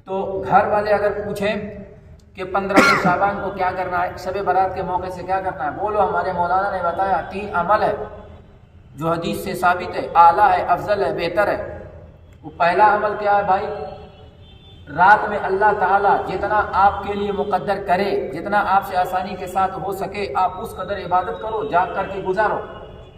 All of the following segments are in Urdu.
تو گھر والے اگر پوچھیں کہ 15 شعبان کو کیا کرنا ہے، شب برات کے موقع سے کیا کرنا ہے، بولو ہمارے مولانا نے بتایا 3 عمل ہے جو حدیث سے ثابت ہے، اعلیٰ ہے، افضل ہے، بہتر ہے۔ وہ پہلا عمل کیا ہے بھائی؟ رات میں اللہ تعالیٰ جتنا آپ کے لیے مقدر کرے، جتنا آپ سے آسانی کے ساتھ ہو سکے، آپ اس قدر عبادت کرو، جاگ کر کے گزارو۔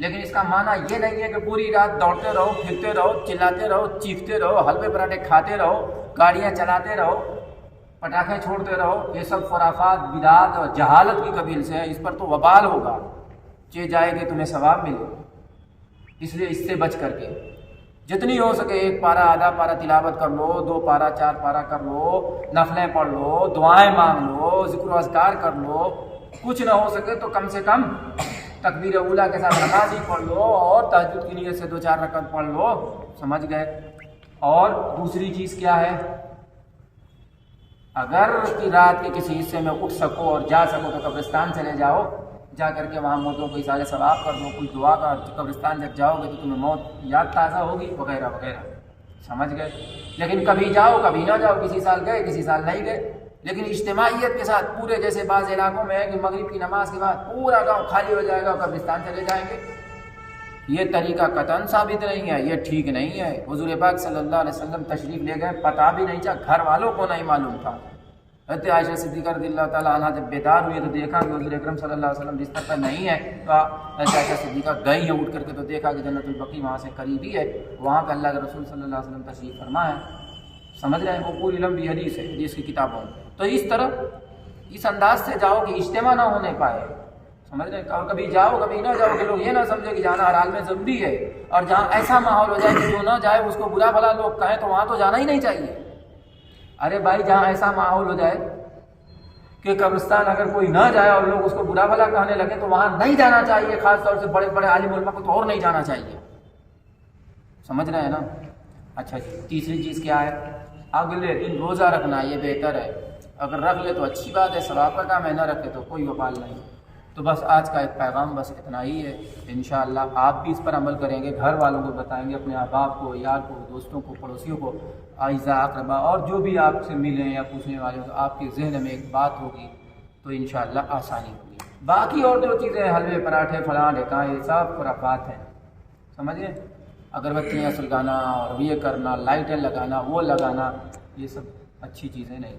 لیکن اس کا معنی یہ نہیں ہے کہ پوری رات دوڑتے رہو، پھرتے رہو، چلاتے رہو، چیختے رہو، حلوے پراٹھے کھاتے رہو، گاڑیاں چلاتے رہو، پٹاخے چھوڑتے رہو۔ یہ سب خرافات، بدعات اور جہالت کی قبیل سے ہے، اس پر تو وبال ہوگا، چہ جائے کہ تمہیں ثواب ملے۔ اس لیے اس سے بچ کر کے جتنی ہو سکے 1 پارہ آدھا پارہ تلاوت کر لو، 2 پارہ 4 پارہ کر لو، نفلیں پڑھ لو، دعائیں مانگ لو، ذکر و اذکار کر لو۔ کچھ نہ ہو سکے تو کم سے کم تکبیر اولیٰ کے ساتھ نماز ہی پڑھ لو اور تہجد کی نیت سے 2-4 رکعت پڑھ لو، سمجھ گئے۔ اور دوسری چیز کیا ہے؟ اگر کی رات کے کسی حصے میں اٹھ سکو اور جا سکو تو قبرستان چلے جاؤ، جا کر کے وہاں موتوں کو اظہار ثواب کر دو، کوئی دعا کا۔ قبرستان جب جاؤ گے تو تمہیں موت یاد تازہ ہوگی، وغیرہ وغیرہ، سمجھ گئے۔ لیکن کبھی جاؤ کبھی نہ جاؤ، کسی سال گئے کسی سال نہیں گئے، لیکن اجتماعیت کے ساتھ پورے، جیسے بعض علاقوں میں ہے کہ مغرب کی نماز کے بعد پورا گاؤں خالی ہو جائے گا اور قبرستان چلے جائیں گے، یہ طریقہ قطعاً ثابت نہیں ہے، یہ ٹھیک نہیں ہے۔ حضور پاک صلی اللہ علیہ وسلم تشریف لے گئے، پتہ بھی نہیں چلا، گھر والوں کو نہیں معلوم تھا۔ حضرت عائشہ صدیقہ رضی اللہ تعالیٰ عنہ جب بیدار ہوئی تو دیکھا کہ حضور اکرم صلی اللہ علیہ وسلم بستر پر نہیں ہے، تو حضرت عائشہ صدیقہ گئی ہیں اٹھ کر کے، تو دیکھا کہ جنت البقیع وہاں سے قریب ہی ہے، وہاں پہ اللہ کے رسول صلی اللہ علیہ وسلم تشریف فرما ہے، سمجھ رہے ہیں۔ وہ پوری لمبی حدیث ہے، حدیث کی کتابوں میں۔ تو اس طرح اس انداز سے جاؤ کہ اجتماع نہ ہونے پائے، سمجھ رہے ہیں۔ اور کبھی جاؤ کبھی نہ جاؤ کہ لوگ یہ نہ سمجھے کہ جانا ہر حال میں ضروری ہے، اور جہاں ایسا ماحول ہو جائے کہ جو نہ جائے اس کو برا بھلا لوگ کہیں تو وہاں تو جانا ہی نہیں چاہیے۔ ارے بھائی، جہاں ایسا ماحول ہو جائے کہ قبرستان اگر کوئی نہ جائے اور لوگ اس کو برا بھلا کہنے لگے تو وہاں نہیں جانا چاہیے، خاص طور سے بڑے بڑے عالم علماء کو تو اور نہیں جانا چاہیے، سمجھ رہے ہیں نا۔ اچھا جی، تیسری چیز کیا ہے؟ اگلے دن روزہ رکھنا، یہ بہتر ہے۔ اگر رکھ لے تو اچھی بات ہے، ثواب کا کام ہے، نہ رکھے تو کوئی وبال نہیں۔ تو بس آج کا ایک پیغام بس اتنا ہی ہے۔ انشاءاللہ آپ بھی اس پر عمل کریں گے، گھر والوں کو بتائیں گے، اپنے احباب کو، یار کو، دوستوں کو، پڑوسیوں کو، اعزاء اقربا اور جو بھی آپ سے ملیں یا پوچھنے والے ہوں، تو آپ کے ذہن میں ایک بات ہوگی تو انشاءاللہ آسانی ہوگی۔ باقی اور جو چیزیں حلوے پراٹھے فلاں ڈھکاں، یہ سب خرافات ہیں، سمجھے۔ اگربتیاں سلگانا اور یہ کرنا، لائٹیں لگانا، وہ لگانا، یہ سب اچھی چیزیں نہیں۔